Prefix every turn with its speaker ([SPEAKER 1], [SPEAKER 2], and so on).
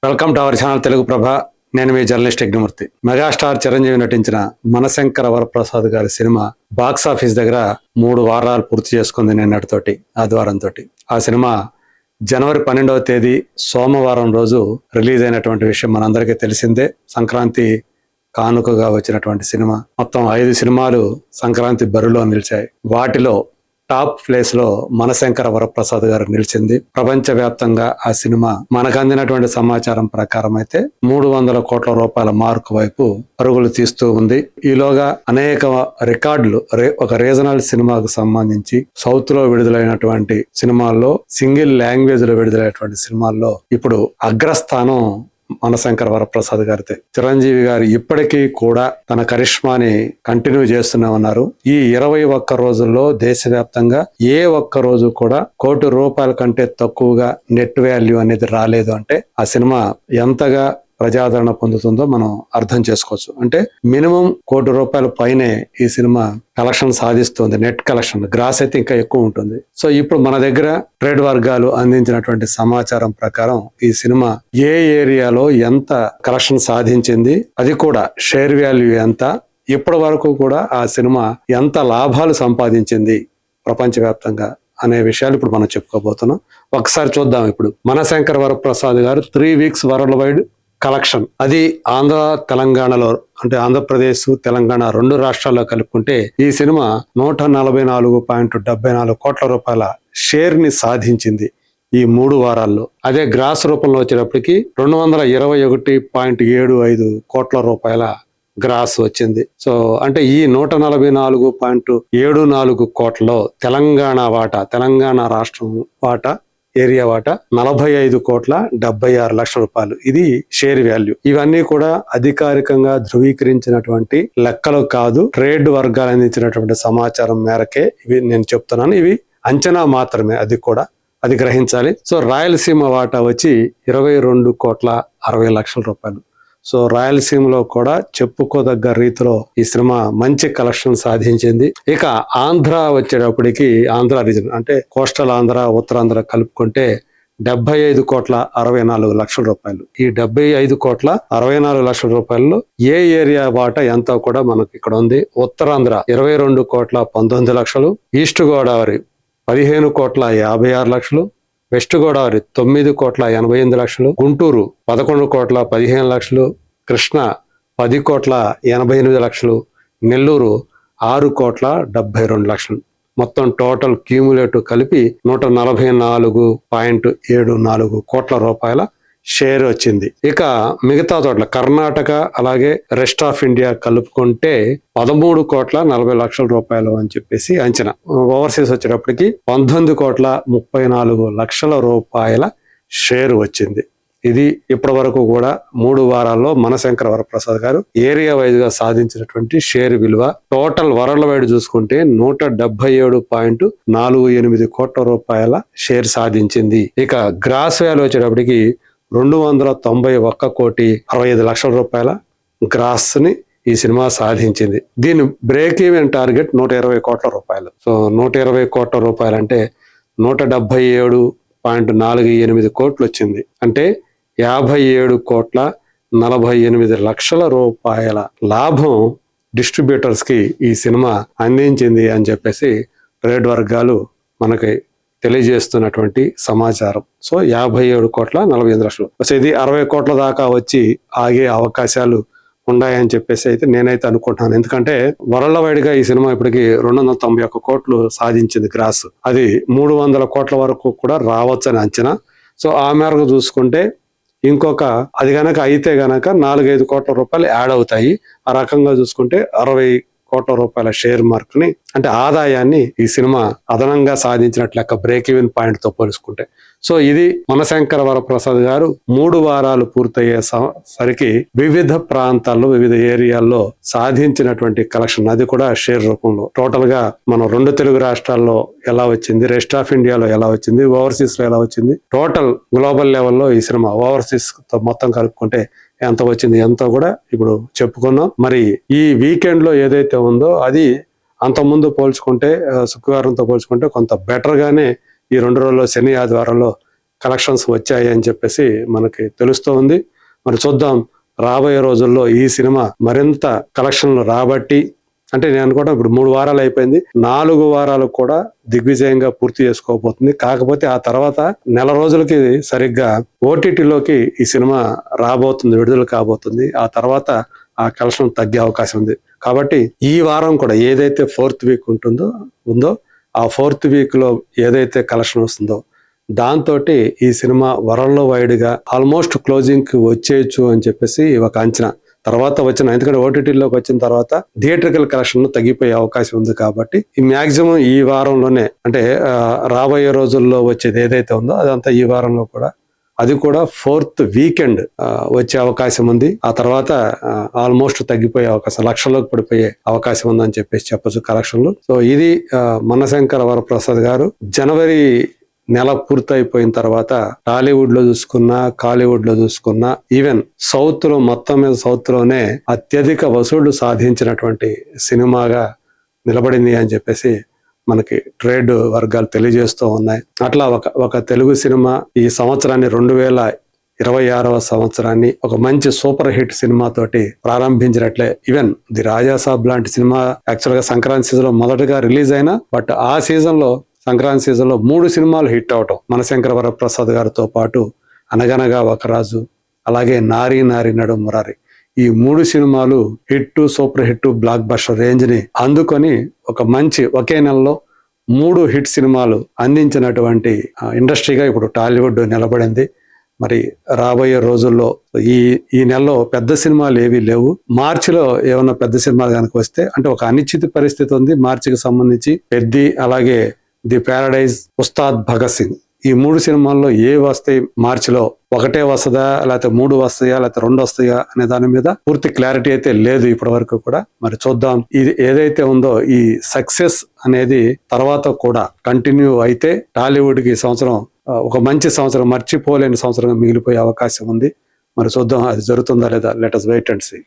[SPEAKER 1] Welcome to our channel Telugu Prabha. నేను మీ journalist Yagnamurthy. Megastar Chiranjeevi నటించిన మనశంకర వరప్రసాద్ గారి సినిమా బాక్సాఫీస్ దగ్గర 3 వారాలు పూర్తి చేసుకుంది నిన్నటితోటి, ఆదివారంతో. ఆ సినిమా జనవరి 12వ తేదీ సోమవారం రోజు రిలీజ్ అయినటువంటి విషయం మనందరికీ తెలిసిందే. సంక్రాంతి కానుకగా వచ్చినటువంటి సినిమా. మొత్తం 5 సినిమాలు సంక్రాంతి బరిలో నిలిచాయి. వాటిలో టాప్ ప్లేస్ లో మనశంకర వరప్రసాద్ గారు నిలిచింది. ప్రపంచవ్యాప్తంగా ఆ సినిమా మనకు అందినటువంటి సమాచారం ప్రకారం అయితే 300 కోట్ల రూపాయల మార్కు వైపు పరుగులు తీస్తూ ఉంది. ఈలోగా అనేక రికార్డులు ఒక రీజనల్ సినిమాకు సంబంధించి సౌత్ లో విడుదలైనటువంటి సినిమాల్లో, సింగిల్ లాంగ్వేజ్ లో విడుదలైనటువంటి సినిమాల్లో ఇప్పుడు అగ్రస్థానం మనశంకర వరప్రసాద్ గారితే. చిరంజీవి గారు ఇప్పటికీ కూడా తన కరిష్మాని కంటిన్యూ చేస్తూనే ఉన్నారు. ఈ 21 రోజుల్లో దేశవ్యాప్తంగా ఏ ఒక్క రోజు కూడా ₹1 కంటే తక్కువగా నెట్ వాల్యూ అనేది రాలేదు. అంటే ఆ సినిమా ఎంతగా ప్రజాదరణ పొందుతుందో మనం అర్థం చేసుకోవచ్చు. అంటే మినిమం ₹1 పైనే ఈ సినిమా కలెక్షన్ సాధిస్తుంది. నెట్ కలెక్షన్, గ్రాస్ అయితే ఇంకా ఎక్కువ ఉంటుంది. సో ఇప్పుడు మన దగ్గర ట్రేడ్ వర్గాలు అందించినటువంటి సమాచారం ప్రకారం ఈ సినిమా ఏ ఏరియాలో ఎంత కలెక్షన్ సాధించింది, అది కూడా షేర్ వాల్యూ ఎంత, ఇప్పటి వరకు కూడా ఆ సినిమా ఎంత లాభాలు సంపాదించింది ప్రపంచవ్యాప్తంగా అనే విషయాలు ఇప్పుడు మనం చెప్పుకోబోతున్నాం. ఒకసారి చూద్దాం. ఇప్పుడు మనశంకర వరప్రసాద్ గారు 3 వీక్స్ వరల్డ్ వైడ్ కలెక్షన్, అది ఆంధ్ర తెలంగాణలో, అంటే ఆంధ్రప్రదేశ్ తెలంగాణ 2 రాష్ట్రాల్లో కలుపుకుంటే ఈ సినిమా 144.74 కోట్ల రూపాయల షేర్ ని సాధించింది ఈ 3 వారాల్లో. అదే గ్రాస్ రూపంలో వచ్చేటప్పటికి 221.75 కోట్ల రూపాయల గ్రాస్ వచ్చింది. సో అంటే ఈ 144.74 కోట్లలో తెలంగాణ వాటా, తెలంగాణ రాష్ట్రం వాటా, ఏరియా వాటా 45.76 కోట్ల. ఇది షేర్ వాల్యూ. ఇవన్నీ కూడా అధికారికంగా ధృవీకరించినటువంటి లెక్కలు కాదు, ట్రేడ్ వర్గాలు అందించినటువంటి సమాచారం మేరకే ఇవి నేను చెప్తున్నాను. ఇవి అంచనా మాత్రమే, అది గ్రహించాలి. సో రాయలసీమ వాటా వచ్చి 22.60 కోట్ల. సో రాయలసీమలో కూడా చెప్పుకోదగ్గ రీతిలో ఈ సినిమా మంచి కలెక్షన్ సాధించింది. ఇక ఆంధ్ర వచ్చేటప్పటికి, ఆంధ్ర రీజన్ అంటే కోస్టల్ ఆంధ్ర, ఉత్తరాంధ్ర కలుపుకుంటే 75.64 కోట్ల. ఈ 75.64 కోట్లలో ఏ ఏరియా వాటా ఎంతో కూడా మనకి ఇక్కడ ఉంది. ఉత్తరాంధ్ర 22.19 కోట్ల, ఈస్ట్ గోదావరి 15.56 కోట్ల, వెస్ట్ గోదావరి 9.88 కోట్ల, గుంటూరు 11.15 కోట్ల, కృష్ణ 10.88 కోట్ల, నెల్లూరు 6.72 కోట్ల. మొత్తం టోటల్ క్యూములేటివ్ కలిపి 144.74 కోట్ల రూపాయల షేర్ వచ్చింది. ఇక మిగతా చోట్ల కర్ణాటక, అలాగే రెస్ట్ ఆఫ్ ఇండియా కలుపుకుంటే 13.40 కోట్ల అని చెప్పేసి అంచనా. ఓవర్సీస్ వచ్చేటప్పటికి 19.34 కోట్ల షేర్ వచ్చింది. ఇది ఇప్పటి వరకు కూడా 3 వారాల్లో మనశంకర వరప్రసాద్ గారు ఏరియా వైజ్ గా సాధించినటువంటి షేర్ విలువ. టోటల్ వరల్డ్ వైడ్ చూసుకుంటే 177.48 కోట్ల రూపాయల షేర్ సాధించింది. ఇక గ్రాస్ వాల్యూ వచ్చేటప్పటికి 291.65 కోట్ల గ్రాస్ ని ఈ సినిమా సాధించింది. దీని బ్రేక్ ఈవెన్ టార్గెట్ 120 కోట్ల రూపాయలు. సో 120 కోట్ల రూపాయలు అంటే 177.48 కోట్లు వచ్చింది. అంటే 57.48 రూపాయల లాభం డిస్ట్రిబ్యూటర్స్ కి ఈ సినిమా అందించింది అని చెప్పేసి ట్రేడ్ వర్గాలు మనకి తెలియజేస్తున్నటువంటి సమాచారం. సో 57.48 కోట్ల. సో ఇది 60 కోట్ల దాకా వచ్చి ఆగే అవకాశాలు ఉన్నాయని చెప్పేసి అయితే నేనైతే అనుకుంటున్నాను. ఎందుకంటే వరల్డ్ వైడ్ గా ఈ సినిమా ఇప్పటికి 291 కోట్లు సాధించింది గ్రాస్. అది 300 కోట్ల వరకు కూడా రావచ్చని అంచనా. సో ఆ మేరకు చూసుకుంటే ఇంకొక, అది గనక అయితే గనక 4-5 కోట్ల రూపాయలు యాడ్ అవుతాయి. ఆ రకంగా చూసుకుంటే 60 కోట్ల రూపాయల షేర్ మార్క్ ని, అంటే ఆదాయాన్ని ఈ సినిమా అదనంగా సాధించినట్లు లెక్క, బ్రేక్ ఈవెన్ పాయింట్ తో పోల్చుకుంటే. సో ఇది మనశంకర వరప్రసాద్ గారు 3 వారాలు పూర్తయ్యే సరికి వివిధ ప్రాంతాల్లో, వివిధ ఏరియాల్లో సాధించినటువంటి కలెక్షన్, అది కూడా షేర్ రూపంలో. టోటల్ గా మనం 2 తెలుగు రాష్ట్రాల్లో ఎలా వచ్చింది, రెస్ట్ ఆఫ్ ఇండియాలో ఎలా వచ్చింది, ఓవర్సీస్ లో ఎలా వచ్చింది, టోటల్ గ్లోబల్ లెవెల్లో ఈ సినిమా ఓవర్సీస్ తో మొత్తం కలుపుకుంటే ఎంత వచ్చింది, ఎంతో కూడా ఇప్పుడు చెప్పుకున్నాం. మరి ఈ వీకెండ్ లో ఏదైతే ఉందో అది అంతకుముందు పోల్చుకుంటే, శుక్రవారంతో పోల్చుకుంటే కొంత బెటర్ గానే ఈ 2 రోజుల్లో, శని ఆదివారంలో కలెక్షన్స్ వచ్చాయి అని చెప్పేసి మనకి తెలుస్తూ ఉంది. మరి చూద్దాం రాబోయే రోజుల్లో ఈ సినిమా మరింత కలెక్షన్లు రాబట్టి, అంటే నేను అనుకోవడం ఇప్పుడు 3 వారాలు అయిపోయింది, 4 వారాలు కూడా దిగ్విజయంగా పూర్తి చేసుకోబోతుంది. కాకపోతే ఆ తర్వాత నెల రోజులకి సరిగ్గా ఓటీటీలోకి ఈ సినిమా రాబోతుంది, విడుదల కాబోతుంది. ఆ తర్వాత ఆ కలెక్షన్ తగ్గే అవకాశం ఉంది. కాబట్టి ఈ వారం కూడా ఏదైతే 4th వీక్ ఉందో ఆ 4th వీక్ లో ఏదైతే కలెక్షన్ వస్తుందో దాంతో ఈ సినిమా వరల్డ్ వైడ్ గా ఆల్మోస్ట్ క్లోజింగ్ కి వచ్చేయచ్చు అని చెప్పేసి ఒక అంచనా. తర్వాత వచ్చిన, ఎందుకంటే ఓటీటీలోకి వచ్చిన తర్వాత థియేట్రికల్ కలెక్షన్ తగ్గిపోయే అవకాశం ఉంది. కాబట్టి ఈ మాక్సిమం ఈ వారంలోనే, అంటే రాబోయే రోజుల్లో వచ్చేది ఏదైతే ఉందో అదంతా ఈ వారంలో కూడా, అది కూడా 4th వీకెండ్ వచ్చే అవకాశం ఉంది. ఆ తర్వాత ఆల్మోస్ట్ తగ్గిపోయే అవకాశం, లక్షల్లోకి పడిపోయే అవకాశం ఉందని చెప్పేసి చెప్పొచ్చు కలెక్షన్లు. సో ఇది మనశంకర వరప్రసాద్ గారు జనవరి నెల పూర్తయిపోయిన తర్వాత టాలీవుడ్ లో చూసుకున్నా, కాలీవుడ్ లో చూసుకున్నా, ఈవెన్ సౌత్ లో, మొత్తం మీద సౌత్ లోనే అత్యధిక వసూళ్లు సాధించినటువంటి సినిమాగా నిలబడింది అని చెప్పేసి మనకి ట్రేడ్ వర్గాలు తెలియజేస్తూ ఉన్నాయి. అట్లా ఒక తెలుగు సినిమా ఈ సంవత్సరాన్ని 2026వ సంవత్సరాన్ని ఒక మంచి సూపర్ హిట్ సినిమా తోటి ప్రారంభించినట్లే. ఈవెన్ ది రాజాసాబ్ లాంటి సినిమా యాక్చువల్ గా సంక్రాంతి సీజన్ లో మొదటగా రిలీజ్ అయినా, బట్ ఆ సీజన్ లో, సంక్రాంతి సీజన్ లో 3 సినిమాలు హిట్ అవటం, మనశంకర వరప్రసాద్ గారితో పాటు అనగనగా ఒక రాజు, అలాగే నారీ నారీ నడు మురారి, ఈ 3 సినిమాలు hit, super hit, block buster range ని అందుకొని ఒక మంచి ఒకే నెలలో 3 హిట్ సినిమాలు అందించినటువంటి ఇండస్ట్రీగా ఇప్పుడు టాలీవుడ్ నిలబడింది. మరి రాబోయే రోజుల్లో ఈ నెలలో పెద్ద సినిమాలు ఏవి లేవు. మార్చిలో ఏమన్నా పెద్ద సినిమాలు కనుక వస్తే, అంటే ఒక అనిశ్చిత పరిస్థితి ఉంది మార్చికి సంబంధించి. పెద్ది, అలాగే ది ప్యారడైజ్, ఉస్తాద్ భగత్ సింగ్, ఈ 3 సినిమాల్లో ఏ వస్తాయి మార్చిలో, ఒకటే వస్తుందా లేకపోతే 3 వస్తాయా లేకపోతే 2 వస్తాయా అనే దాని మీద పూర్తి క్లారిటీ అయితే లేదు ఇప్పటి వరకు కూడా. మరి చూద్దాం. ఇది ఏదైతే ఉందో ఈ సక్సెస్ అనేది తర్వాత కూడా కంటిన్యూ అయితే టాలీవుడ్ కి ఈ సంవత్సరం ఒక మంచి సంవత్సరం, మర్చిపోలేని సంవత్సరంగా మిగిలిపోయే అవకాశం ఉంది. మరి చూద్దాం అది జరుగుతుందా లేదా. Let us wait and see.